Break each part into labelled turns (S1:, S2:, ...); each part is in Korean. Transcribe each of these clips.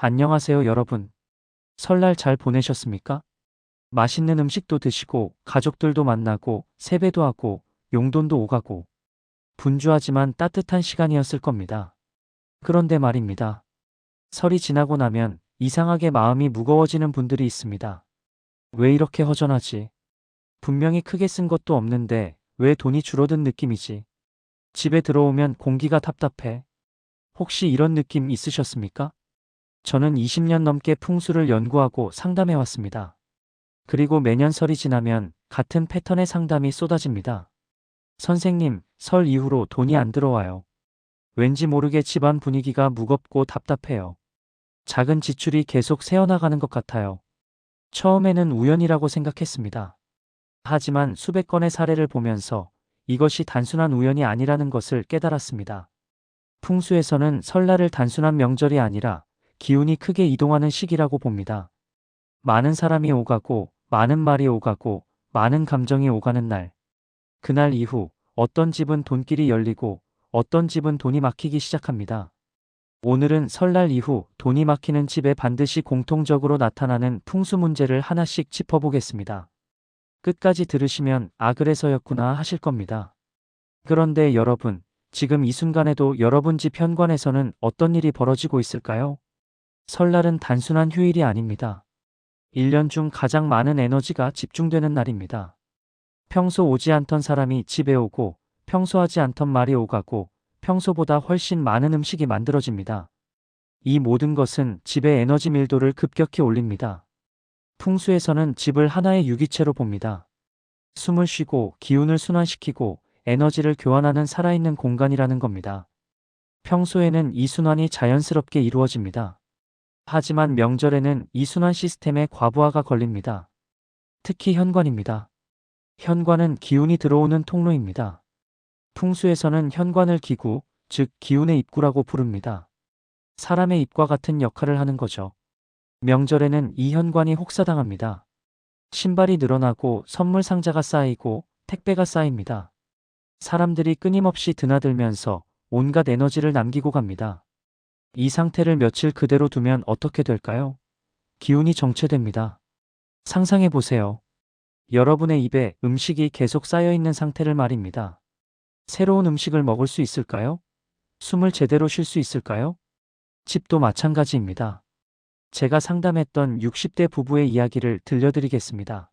S1: 안녕하세요, 여러분. 설날 잘 보내셨습니까? 맛있는 음식도 드시고, 가족들도 만나고, 세배도 하고, 용돈도 오가고, 분주하지만 따뜻한 시간이었을 겁니다. 그런데 말입니다. 설이 지나고 나면 이상하게 마음이 무거워지는 분들이 있습니다. 왜 이렇게 허전하지? 분명히 크게 쓴 것도 없는데 왜 돈이 줄어든 느낌이지? 집에 들어오면 공기가 답답해. 혹시 이런 느낌 있으셨습니까? 저는 20년 넘게 풍수를 연구하고 상담해 왔습니다. 그리고 매년 설이 지나면 같은 패턴의 상담이 쏟아집니다. 선생님, 설 이후로 돈이 안 들어와요. 왠지 모르게 집안 분위기가 무겁고 답답해요. 작은 지출이 계속 새어나가는 것 같아요. 처음에는 우연이라고 생각했습니다. 하지만 수백 건의 사례를 보면서 이것이 단순한 우연이 아니라는 것을 깨달았습니다. 풍수에서는 설날을 단순한 명절이 아니라 기운이 크게 이동하는 시기라고 봅니다. 많은 사람이 오가고, 많은 말이 오가고, 많은 감정이 오가는 날. 그날 이후 어떤 집은 돈길이 열리고 어떤 집은 돈이 막히기 시작합니다. 오늘은 설날 이후 돈이 막히는 집에 반드시 공통적으로 나타나는 풍수 문제를 하나씩 짚어보겠습니다. 끝까지 들으시면 아 그래서였구나 하실 겁니다. 그런데 여러분, 지금 이 순간에도 여러분 집 현관에서는 어떤 일이 벌어지고 있을까요? 설날은 단순한 휴일이 아닙니다. 1년 중 가장 많은 에너지가 집중되는 날입니다. 평소 오지 않던 사람이 집에 오고, 평소 하지 않던 말이 오가고, 평소보다 훨씬 많은 음식이 만들어집니다. 이 모든 것은 집의 에너지 밀도를 급격히 올립니다. 풍수에서는 집을 하나의 유기체로 봅니다. 숨을 쉬고 기운을 순환시키고 에너지를 교환하는 살아있는 공간이라는 겁니다. 평소에는 이 순환이 자연스럽게 이루어집니다. 하지만 명절에는 이 순환 시스템에 과부하가 걸립니다. 특히 현관입니다. 현관은 기운이 들어오는 통로입니다. 풍수에서는 현관을 기구, 즉 기운의 입구라고 부릅니다. 사람의 입과 같은 역할을 하는 거죠. 명절에는 이 현관이 혹사당합니다. 신발이 늘어나고 선물 상자가 쌓이고 택배가 쌓입니다. 사람들이 끊임없이 드나들면서 온갖 에너지를 남기고 갑니다. 이 상태를 며칠 그대로 두면 어떻게 될까요? 기운이 정체됩니다. 상상해 보세요. 여러분의 입에 음식이 계속 쌓여 있는 상태를 말입니다. 새로운 음식을 먹을 수 있을까요? 숨을 제대로 쉴 수 있을까요? 집도 마찬가지입니다. 제가 상담했던 60대 부부의 이야기를 들려드리겠습니다.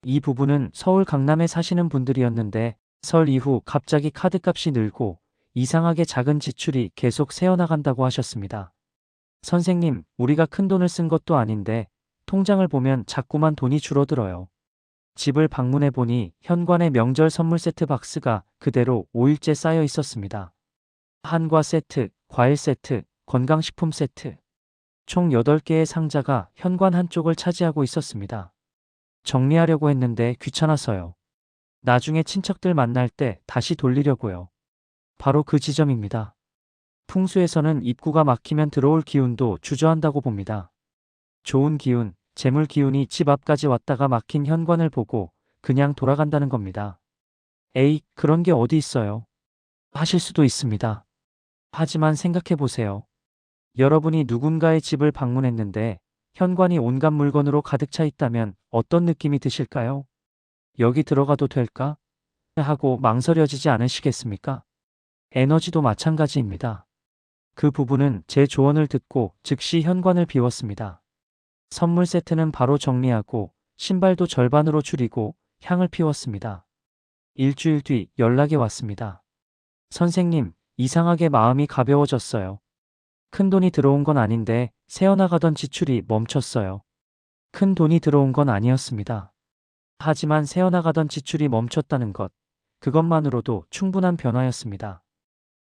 S1: 이 부부는 서울 강남에 사시는 분들이었는데 설 이후 갑자기 카드값이 늘고 이상하게 작은 지출이 계속 새어나간다고 하셨습니다. 선생님, 우리가 큰 돈을 쓴 것도 아닌데 통장을 보면 자꾸만 돈이 줄어들어요. 집을 방문해 보니 현관에 명절 선물 세트 박스가 그대로 5일째 쌓여 있었습니다. 한과 세트, 과일 세트, 건강식품 세트. 총 8개의 상자가 현관 한쪽을 차지하고 있었습니다. 정리하려고 했는데 귀찮아서요. 나중에 친척들 만날 때 다시 돌리려고요. 바로 그 지점입니다. 풍수에서는 입구가 막히면 들어올 기운도 주저한다고 봅니다. 좋은 기운, 재물 기운이 집 앞까지 왔다가 막힌 현관을 보고 그냥 돌아간다는 겁니다. 에이, 그런 게 어디 있어요? 하실 수도 있습니다. 하지만 생각해 보세요. 여러분이 누군가의 집을 방문했는데 현관이 온갖 물건으로 가득 차 있다면 어떤 느낌이 드실까요? 여기 들어가도 될까? 하고 망설여지지 않으시겠습니까? 에너지도 마찬가지입니다. 그 부부는 제 조언을 듣고 즉시 현관을 비웠습니다. 선물 세트는 바로 정리하고 신발도 절반으로 줄이고 향을 피웠습니다. 일주일 뒤 연락이 왔습니다. 선생님, 이상하게 마음이 가벼워졌어요. 큰 돈이 들어온 건 아닌데 새어나가던 지출이 멈췄어요. 큰 돈이 들어온 건 아니었습니다. 하지만 새어나가던 지출이 멈췄다는 것, 그것만으로도 충분한 변화였습니다.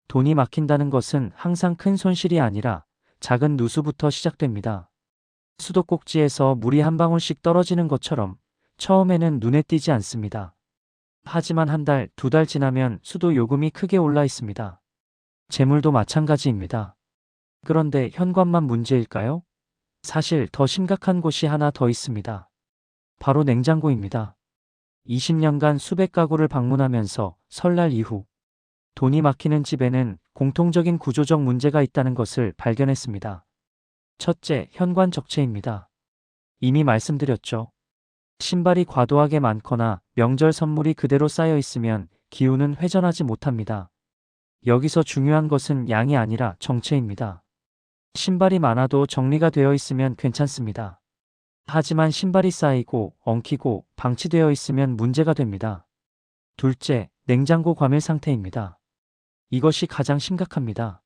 S1: 돈이 막힌다는 것은 항상 큰 손실이 아니라 작은 누수부터 시작됩니다. 수도꼭지에서 물이 한 방울씩 떨어지는 것처럼 처음에는 눈에 띄지 않습니다. 하지만 한 달, 2달 지나면 수도 요금이 크게 올라 있습니다. 재물도 마찬가지입니다. 그런데 현관만 문제일까요? 사실 더 심각한 곳이 하나 더 있습니다. 바로 냉장고입니다. 20년간 수백 가구를 방문하면서 설날 이후 돈이 막히는 집에는 공통적인 구조적 문제가 있다는 것을 발견했습니다. 첫째, 현관 적체입니다. 이미 말씀드렸죠. 신발이 과도하게 많거나 명절 선물이 그대로 쌓여 있으면 기운은 회전하지 못합니다. 여기서 중요한 것은 양이 아니라 정체입니다. 신발이 많아도 정리가 되어 있으면 괜찮습니다. 하지만 신발이 쌓이고 엉키고 방치되어 있으면 문제가 됩니다. 둘째, 냉장고 과밀 상태입니다. 이것이 가장 심각합니다.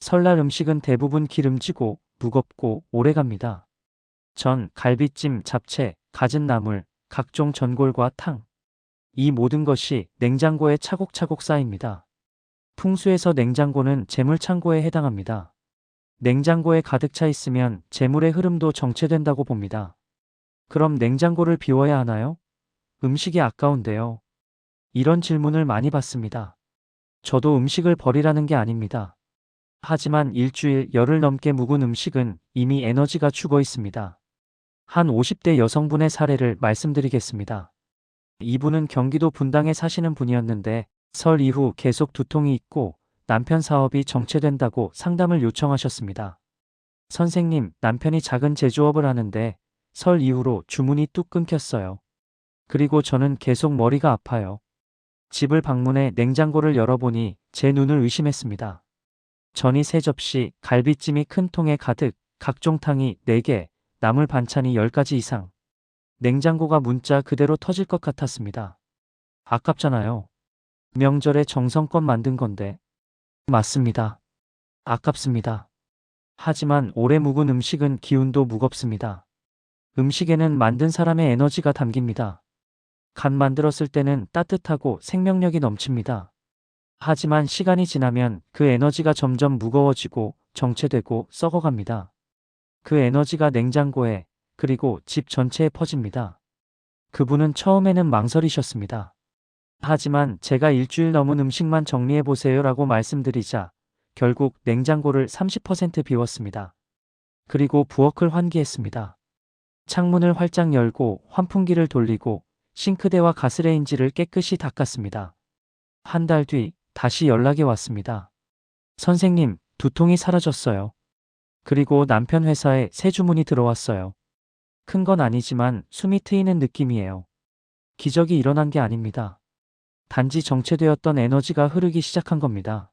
S1: 설날 음식은 대부분 기름지고 무겁고 오래갑니다. 전, 갈비찜, 잡채, 갖은 나물, 각종 전골과 탕. 이 모든 것이 냉장고에 차곡차곡 쌓입니다. 풍수에서 냉장고는 재물 창고에 해당합니다. 냉장고에 가득 차 있으면 재물의 흐름도 정체된다고 봅니다. 그럼 냉장고를 비워야 하나요? 음식이 아까운데요. 이런 질문을 많이 받습니다. 저도 음식을 버리라는 게 아닙니다. 하지만 일주일, 열흘 넘게 묵은 음식은 이미 에너지가 죽어 있습니다. 한 50대 여성분의 사례를 말씀드리겠습니다. 이분은 경기도 분당에 사시는 분이었는데 설 이후 계속 두통이 있고 남편 사업이 정체된다고 상담을 요청하셨습니다. 선생님, 남편이 작은 제조업을 하는데 설 이후로 주문이 뚝 끊겼어요. 그리고 저는 계속 머리가 아파요. 집을 방문해 냉장고를 열어보니 제 눈을 의심했습니다. 전이 3접시, 갈비찜이 큰 통에 가득, 각종 탕이 4개, 나물 반찬이 10가지 이상. 냉장고가 문자 그대로 터질 것 같았습니다. 아깝잖아요. 명절에 정성껏 만든 건데. 맞습니다. 아깝습니다. 하지만 오래 묵은 음식은 기운도 무겁습니다. 음식에는 만든 사람의 에너지가 담깁니다. 간 만들었을 때는 따뜻하고 생명력이 넘칩니다. 하지만 시간이 지나면 그 에너지가 점점 무거워지고 정체되고 썩어갑니다. 그 에너지가 냉장고에 그리고 집 전체에 퍼집니다. 그분은 처음에는 망설이셨습니다. 하지만 제가 일주일 넘은 음식만 정리해보세요 라고 말씀드리자 결국 냉장고를 30% 비웠습니다. 그리고 부엌을 환기했습니다. 창문을 활짝 열고 환풍기를 돌리고 싱크대와 가스레인지를 깨끗이 닦았습니다. 한 달 뒤 다시 연락이 왔습니다. 선생님, 두통이 사라졌어요. 그리고 남편 회사에 새 주문이 들어왔어요. 큰 건 아니지만 숨이 트이는 느낌이에요. 기적이 일어난 게 아닙니다. 단지 정체되었던 에너지가 흐르기 시작한 겁니다.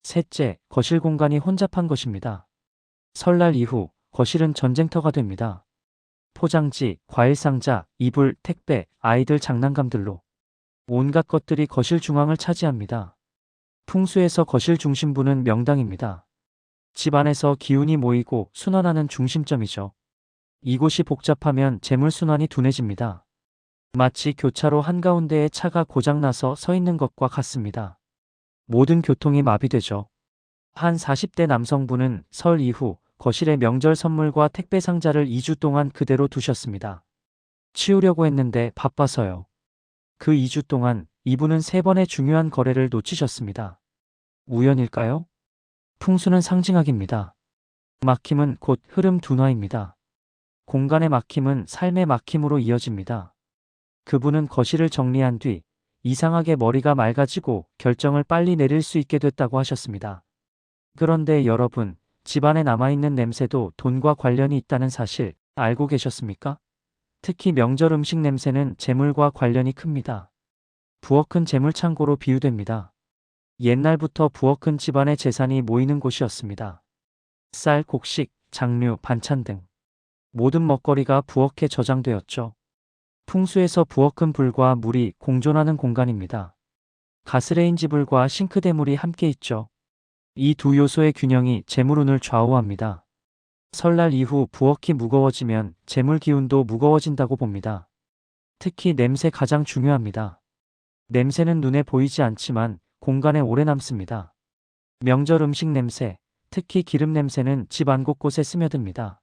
S1: 셋째, 거실 공간이 혼잡한 것입니다. 설날 이후 거실은 전쟁터가 됩니다. 포장지, 과일 상자, 이불, 택배, 아이들 장난감들로 온갖 것들이 거실 중앙을 차지합니다. 풍수에서 거실 중심부는 명당입니다. 집 안에서 기운이 모이고 순환하는 중심점이죠. 이곳이 복잡하면 재물순환이 둔해집니다. 마치 교차로 한가운데에 차가 고장나서 서 있는 것과 같습니다. 모든 교통이 마비되죠. 한 40대 남성분은 설 이후 거실에 명절 선물과 택배 상자를 2주 동안 그대로 두셨습니다. 치우려고 했는데 바빠서요. 그 2주 동안 이분은 3번의 중요한 거래를 놓치셨습니다. 우연일까요? 풍수는 상징학입니다. 막힘은 곧 흐름 둔화입니다. 공간의 막힘은 삶의 막힘으로 이어집니다. 그분은 거실을 정리한 뒤 이상하게 머리가 맑아지고 결정을 빨리 내릴 수 있게 됐다고 하셨습니다. 그런데 여러분, 집안에 남아있는 냄새도 돈과 관련이 있다는 사실 알고 계셨습니까? 특히 명절 음식 냄새는 재물과 관련이 큽니다. 부엌은 재물 창고로 비유됩니다. 옛날부터 부엌은 집안의 재산이 모이는 곳이었습니다. 쌀, 곡식, 장류, 반찬 등 모든 먹거리가 부엌에 저장되었죠. 풍수에서 부엌은 불과 물이 공존하는 공간입니다. 가스레인지 불과 싱크대 물이 함께 있죠. 이 두 요소의 균형이 재물운을 좌우합니다. 설날 이후 부엌이 무거워지면 재물 기운도 무거워진다고 봅니다. 특히 냄새 가장 중요합니다. 냄새는 눈에 보이지 않지만 공간에 오래 남습니다. 명절 음식 냄새, 특히 기름 냄새는 집 안 곳곳에 스며듭니다.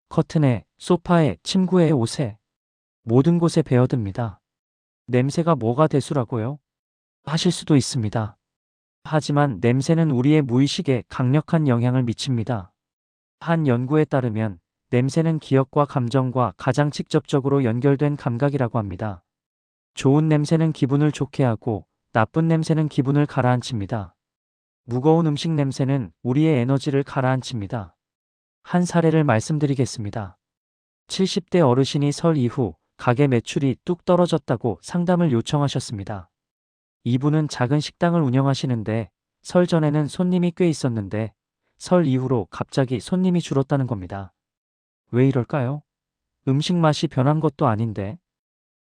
S1: 커튼에, 소파에, 침구에, 옷에, 모든 곳에 배어듭니다. 냄새가 뭐가 대수라고요? 하실 수도 있습니다. 하지만 냄새는 우리의 무의식에 강력한 영향을 미칩니다. 한 연구에 따르면 냄새는 기억과 감정과 가장 직접적으로 연결된 감각이라고 합니다. 좋은 냄새는 기분을 좋게 하고 나쁜 냄새는 기분을 가라앉힙니다. 무거운 음식 냄새는 우리의 에너지를 가라앉힙니다. 한 사례를 말씀드리겠습니다. 70대 어르신이 설 이후 가게 매출이 뚝 떨어졌다고 상담을 요청하셨습니다. 이분은 작은 식당을 운영하시는데 설 전에는 손님이 꽤 있었는데 설 이후로 갑자기 손님이 줄었다는 겁니다. 왜 이럴까요? 음식 맛이 변한 것도 아닌데.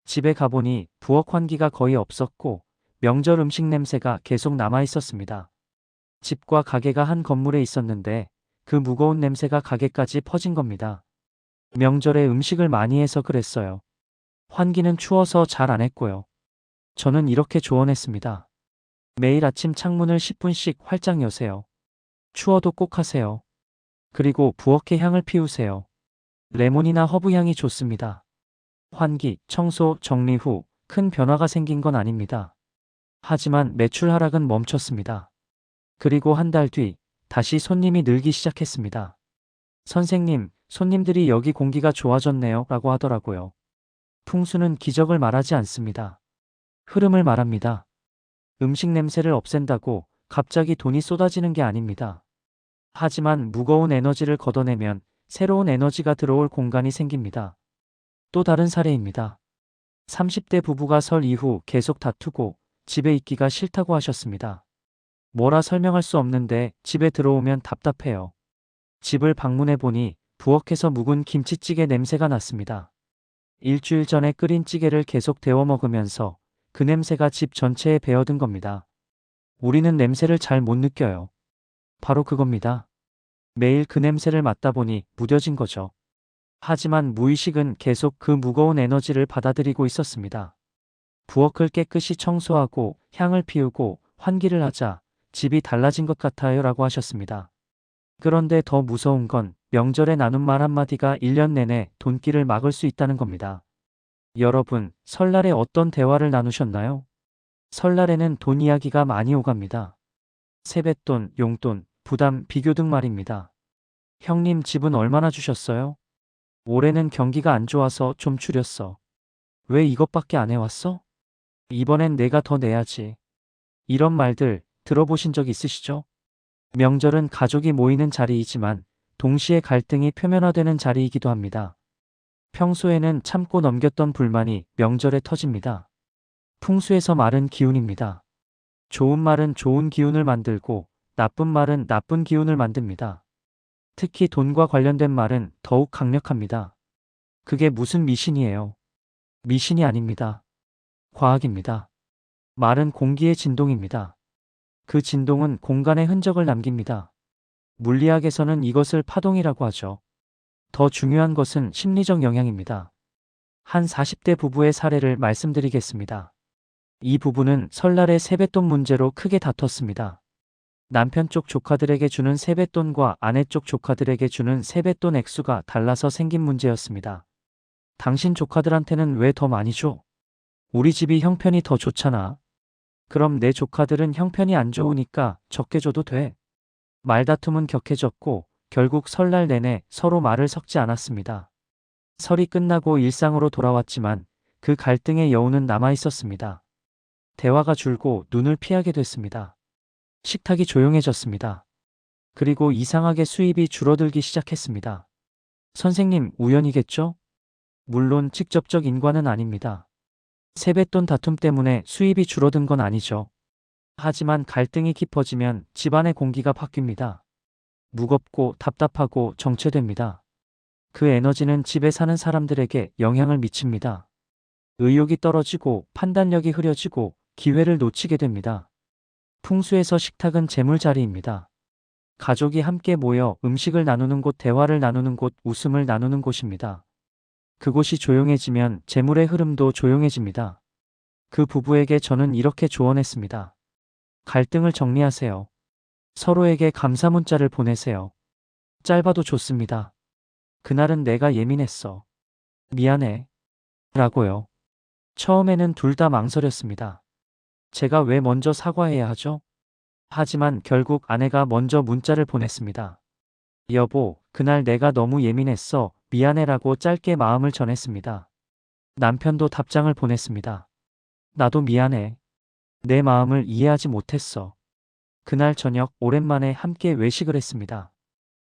S1: 집에 가보니 부엌 환기가 거의 없었고 명절 음식 냄새가 계속 남아 있었습니다. 집과 가게가 한 건물에 있었는데 그 무거운 냄새가 가게까지 퍼진 겁니다. 명절에 음식을 많이 해서 그랬어요. 환기는 추워서 잘 안 했고요. 저는 이렇게 조언했습니다. 매일 아침 창문을 10분씩 활짝 여세요. 추워도 꼭 하세요. 그리고 부엌에 향을 피우세요. 레몬이나 허브 향이 좋습니다. 환기, 청소, 정리 후 큰 변화가 생긴 건 아닙니다. 하지만 매출 하락은 멈췄습니다. 그리고 한 달 뒤 다시 손님이 늘기 시작했습니다. 선생님, 손님들이 여기 공기가 좋아졌네요 라고 하더라고요. 풍수는 기적을 말하지 않습니다. 흐름을 말합니다. 음식 냄새를 없앤다고 갑자기 돈이 쏟아지는 게 아닙니다. 하지만 무거운 에너지를 걷어내면 새로운 에너지가 들어올 공간이 생깁니다. 또 다른 사례입니다. 30대 부부가 설 이후 계속 다투고 집에 있기가 싫다고 하셨습니다. 뭐라 설명할 수 없는데 집에 들어오면 답답해요. 집을 방문해 보니 부엌에서 묵은 김치찌개 냄새가 났습니다. 일주일 전에 끓인 찌개를 계속 데워 먹으면서 그 냄새가 집 전체에 배어든 겁니다. 우리는 냄새를 잘 못 느껴요. 바로 그겁니다. 매일 그 냄새를 맡다 보니 무뎌진 거죠. 하지만 무의식은 계속 그 무거운 에너지를 받아들이고 있었습니다. 부엌을 깨끗이 청소하고 향을 피우고 환기를 하자 집이 달라진 것 같아요 라고 하셨습니다. 그런데 더 무서운 건 명절에 나눈 말 한마디가 1년 내내 돈길을 막을 수 있다는 겁니다. 여러분, 설날에 어떤 대화를 나누셨나요? 설날에는 돈 이야기가 많이 오갑니다. 세뱃돈, 용돈, 부담, 비교 등 말입니다. 형님 집은 얼마나 주셨어요? 올해는 경기가 안 좋아서 좀 줄였어. 왜 이것밖에 안 해왔어? 이번엔 내가 더 내야지. 이런 말들 들어보신 적 있으시죠? 명절은 가족이 모이는 자리이지만 동시에 갈등이 표면화되는 자리이기도 합니다. 평소에는 참고 넘겼던 불만이 명절에 터집니다. 풍수에서 말은 기운입니다. 좋은 말은 좋은 기운을 만들고 나쁜 말은 나쁜 기운을 만듭니다. 특히 돈과 관련된 말은 더욱 강력합니다. 그게 무슨 미신이에요? 미신이 아닙니다. 과학입니다. 말은 공기의 진동입니다. 그 진동은 공간에 흔적을 남깁니다. 물리학에서는 이것을 파동이라고 하죠. 더 중요한 것은 심리적 영향입니다. 한 40대 부부의 사례를 말씀드리겠습니다. 이 부부는 설날에 세뱃돈 문제로 크게 다퉜습니다. 남편 쪽 조카들에게 주는 세뱃돈과 아내 쪽 조카들에게 주는 세뱃돈 액수가 달라서 생긴 문제였습니다. 당신 조카들한테는 왜 더 많이 줘? 우리 집이 형편이 더 좋잖아. 그럼 내 조카들은 형편이 안 좋으니까 적게 줘도 돼. 말다툼은 격해졌고 결국 설날 내내 서로 말을 섞지 않았습니다. 설이 끝나고 일상으로 돌아왔지만 그 갈등의 여운은 남아 있었습니다. 대화가 줄고 눈을 피하게 됐습니다. 식탁이 조용해졌습니다. 그리고 이상하게 수입이 줄어들기 시작했습니다. 선생님, 우연이겠죠? 물론 직접적 인과는 아닙니다. 세뱃돈 다툼 때문에 수입이 줄어든 건 아니죠. 하지만 갈등이 깊어지면 집안의 공기가 바뀝니다. 무겁고 답답하고 정체됩니다. 그 에너지는 집에 사는 사람들에게 영향을 미칩니다. 의욕이 떨어지고 판단력이 흐려지고 기회를 놓치게 됩니다. 풍수에서 식탁은 재물자리입니다. 가족이 함께 모여 음식을 나누는 곳, 대화를 나누는 곳, 웃음을 나누는 곳입니다. 그곳이 조용해지면 재물의 흐름도 조용해집니다. 그 부부에게 저는 이렇게 조언했습니다. 갈등을 정리하세요. 서로에게 감사 문자를 보내세요. 짧아도 좋습니다. 그날은 내가 예민했어. 미안해. 라고요. 처음에는 둘 다 망설였습니다. 제가 왜 먼저 사과해야 하죠? 하지만 결국 아내가 먼저 문자를 보냈습니다. 여보, 그날 내가 너무 예민했어. 미안해라고 짧게 마음을 전했습니다. 남편도 답장을 보냈습니다. 나도 미안해. 내 마음을 이해하지 못했어. 그날 저녁 오랜만에 함께 외식을 했습니다.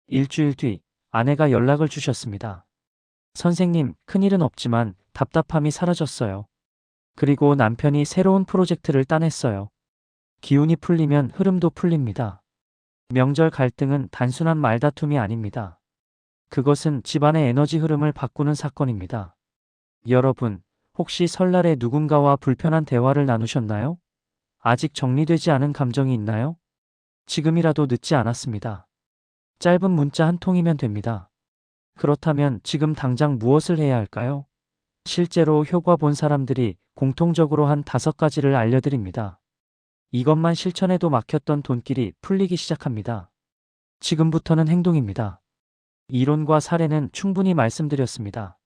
S1: 일주일 뒤 아내가 연락을 주셨습니다. 선생님, 큰일은 없지만 답답함이 사라졌어요. 그리고 남편이 새로운 프로젝트를 따냈어요. 기운이 풀리면 흐름도 풀립니다. 명절 갈등은 단순한 말다툼이 아닙니다. 그것은 집안의 에너지 흐름을 바꾸는 사건입니다. 여러분, 혹시 설날에 누군가와 불편한 대화를 나누셨나요? 아직 정리되지 않은 감정이 있나요? 지금이라도 늦지 않았습니다. 짧은 문자 한 통이면 됩니다. 그렇다면 지금 당장 무엇을 해야 할까요? 실제로 효과 본 사람들이 공통적으로 한 5가지를 알려드립니다. 이것만 실천해도 막혔던 돈길이 풀리기 시작합니다. 지금부터는 행동입니다. 이론과 사례는 충분히 말씀드렸습니다.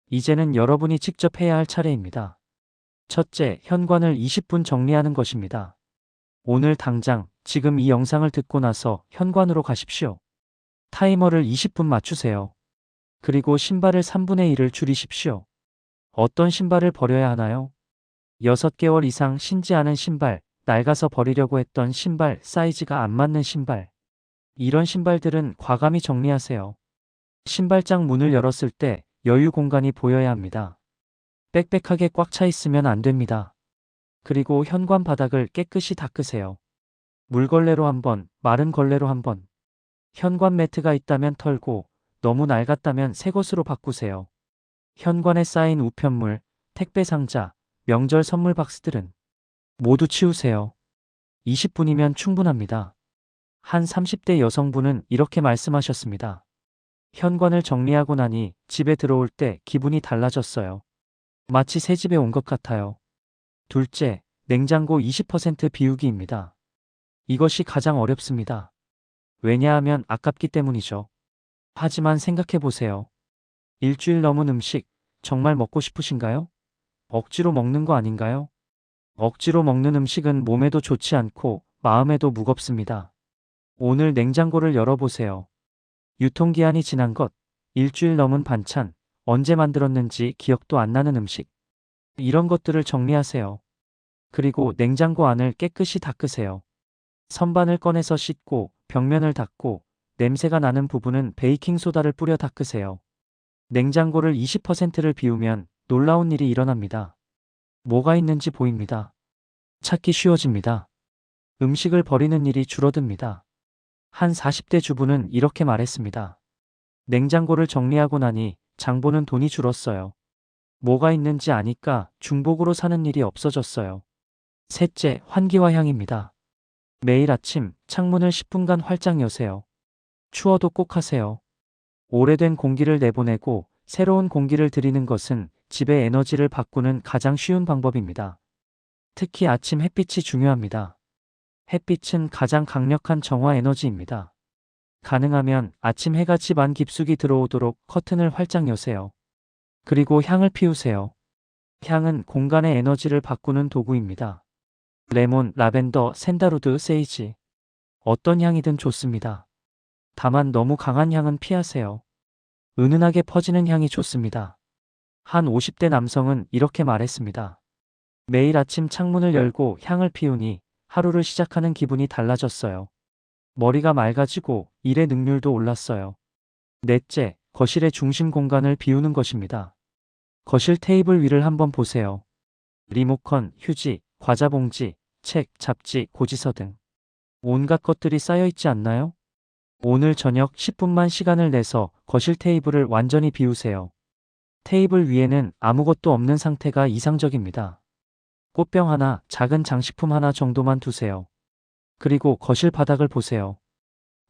S1: 이제는 여러분이 직접 해야 할 차례입니다. 첫째, 현관을 20분 정리하는 것입니다. 오늘 당장, 지금 이 영상을 듣고 나서 현관으로 가십시오. 타이머를 20분 맞추세요. 그리고 신발을 3분의 1을 줄이십시오. 어떤 신발을 버려야 하나요? 6개월 이상 신지 않은 신발, 낡아서 버리려고 했던 신발, 사이즈가 안 맞는 신발. 이런 신발들은 과감히 정리하세요. 신발장 문을 열었을 때 여유 공간이 보여야 합니다. 빽빽하게 꽉 차 있으면 안 됩니다. 그리고 현관 바닥을 깨끗이 닦으세요. 물걸레로 한 번, 마른 걸레로 한 번. 현관 매트가 있다면 털고 너무 낡았다면 새 것으로 바꾸세요. 현관에 쌓인 우편물, 택배 상자, 명절 선물 박스들은 모두 치우세요. 20분이면 충분합니다. 한 30대 여성분은 이렇게 말씀하셨습니다. 현관을 정리하고 나니 집에 들어올 때 기분이 달라졌어요. 마치 새 집에 온 것 같아요. 둘째, 냉장고 20% 비우기입니다. 이것이 가장 어렵습니다. 왜냐하면 아깝기 때문이죠. 하지만 생각해 보세요. 일주일 넘은 음식, 정말 먹고 싶으신가요? 억지로 먹는 거 아닌가요? 억지로 먹는 음식은 몸에도 좋지 않고 마음에도 무겁습니다. 오늘 냉장고를 열어보세요. 유통기한이 지난 것, 일주일 넘은 반찬, 언제 만들었는지 기억도 안 나는 음식. 이런 것들을 정리하세요. 그리고 냉장고 안을 깨끗이 닦으세요. 선반을 꺼내서 씻고 벽면을 닦고 냄새가 나는 부분은 베이킹소다를 뿌려 닦으세요. 냉장고를 20%를 비우면 놀라운 일이 일어납니다. 뭐가 있는지 보입니다. 찾기 쉬워집니다. 음식을 버리는 일이 줄어듭니다. 한 40대 주부는 이렇게 말했습니다. 냉장고를 정리하고 나니 장 보는 돈이 줄었어요. 뭐가 있는지 아니까 중복으로 사는 일이 없어졌어요. 셋째, 환기와 향입니다. 매일 아침 창문을 10분간 활짝 여세요. 추워도 꼭 하세요. 오래된 공기를 내보내고 새로운 공기를 들이는 것은 집의 에너지를 바꾸는 가장 쉬운 방법입니다. 특히 아침 햇빛이 중요합니다. 햇빛은 가장 강력한 정화 에너지입니다. 가능하면 아침 해가 집 안 깊숙이 들어오도록 커튼을 활짝 여세요. 그리고 향을 피우세요. 향은 공간의 에너지를 바꾸는 도구입니다. 레몬, 라벤더, 샌다루드, 세이지. 어떤 향이든 좋습니다. 다만 너무 강한 향은 피하세요. 은은하게 퍼지는 향이 좋습니다. 한 50대 남성은 이렇게 말했습니다. 매일 아침 창문을 열고 향을 피우니 하루를 시작하는 기분이 달라졌어요. 머리가 맑아지고 일의 능률도 올랐어요. 넷째, 거실의 중심 공간을 비우는 것입니다. 거실 테이블 위를 한번 보세요. 리모컨, 휴지, 과자 봉지, 책, 잡지, 고지서 등 온갖 것들이 쌓여 있지 않나요? 오늘 저녁 10분만 시간을 내서 거실 테이블을 완전히 비우세요. 테이블 위에는 아무것도 없는 상태가 이상적입니다. 꽃병 하나, 작은 장식품 하나 정도만 두세요. 그리고 거실 바닥을 보세요.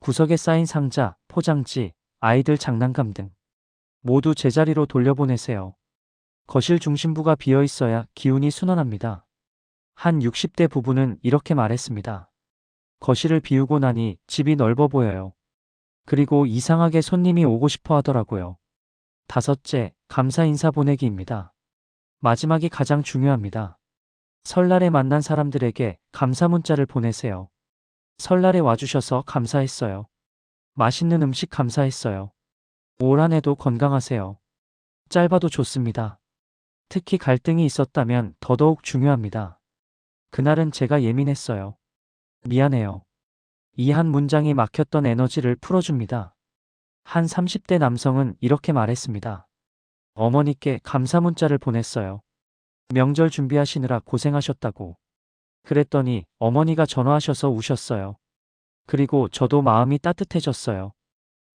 S1: 구석에 쌓인 상자, 포장지, 아이들 장난감 등 모두 제자리로 돌려보내세요. 거실 중심부가 비어 있어야 기운이 순환합니다. 한 60대 부부는 이렇게 말했습니다. 거실을 비우고 나니 집이 넓어 보여요. 그리고 이상하게 손님이 오고 싶어 하더라고요. 다섯째, 감사 인사 보내기입니다. 마지막이 가장 중요합니다. 설날에 만난 사람들에게 감사 문자를 보내세요. 설날에 와주셔서 감사했어요. 맛있는 음식 감사했어요. 올 한 해도 건강하세요. 짧아도 좋습니다. 특히 갈등이 있었다면 더더욱 중요합니다. 그날은 제가 예민했어요. 미안해요. 이 한 문장이 막혔던 에너지를 풀어줍니다. 한 30대 남성은 이렇게 말했습니다. 어머니께 감사 문자를 보냈어요. 명절 준비하시느라 고생하셨다고. 그랬더니 어머니가 전화하셔서 우셨어요. 그리고 저도 마음이 따뜻해졌어요.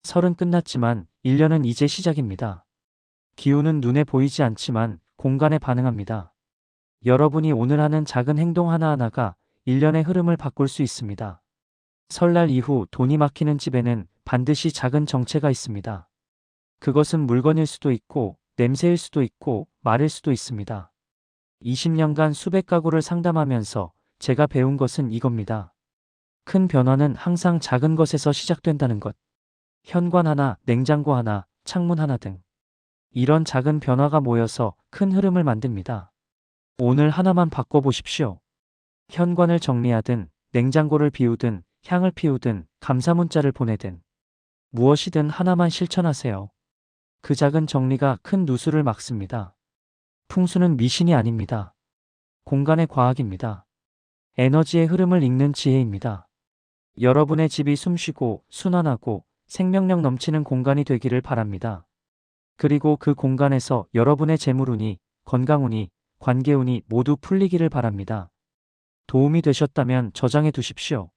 S1: 설은 끝났지만 1년은 이제 시작입니다. 기운은 눈에 보이지 않지만 공간에 반응합니다. 여러분이 오늘 하는 작은 행동 하나하나가 1년의 흐름을 바꿀 수 있습니다. 설날 이후 돈이 막히는 집에는 반드시 작은 정체가 있습니다. 그것은 물건일 수도 있고 냄새일 수도 있고 말일 수도 있습니다. 20년간 수백 가구를 상담하면서 제가 배운 것은 이겁니다. 큰 변화는 항상 작은 것에서 시작된다는 것. 현관 하나, 냉장고 하나, 창문 하나 등. 이런 작은 변화가 모여서 큰 흐름을 만듭니다. 오늘 하나만 바꿔보십시오. 현관을 정리하든, 냉장고를 비우든, 향을 피우든, 감사 문자를 보내든. 무엇이든 하나만 실천하세요. 그 작은 정리가 큰 누수를 막습니다. 풍수는 미신이 아닙니다. 공간의 과학입니다. 에너지의 흐름을 읽는 지혜입니다. 여러분의 집이 숨쉬고 순환하고 생명력 넘치는 공간이 되기를 바랍니다. 그리고 그 공간에서 여러분의 재물운이, 건강운이, 관계운이 모두 풀리기를 바랍니다. 도움이 되셨다면 저장해 두십시오.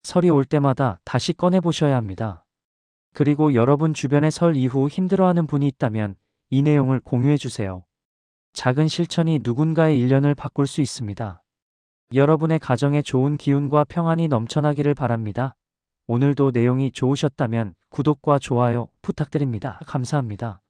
S1: 설이 올 때마다 다시 꺼내 보셔야 합니다. 그리고 여러분 주변에 설 이후 힘들어하는 분이 있다면 이 내용을 공유해 주세요. 작은 실천이 누군가의 1년을 바꿀 수 있습니다. 여러분의 가정에 좋은 기운과 평안이 넘쳐나기를 바랍니다. 오늘도 내용이 좋으셨다면 구독과 좋아요 부탁드립니다. 감사합니다.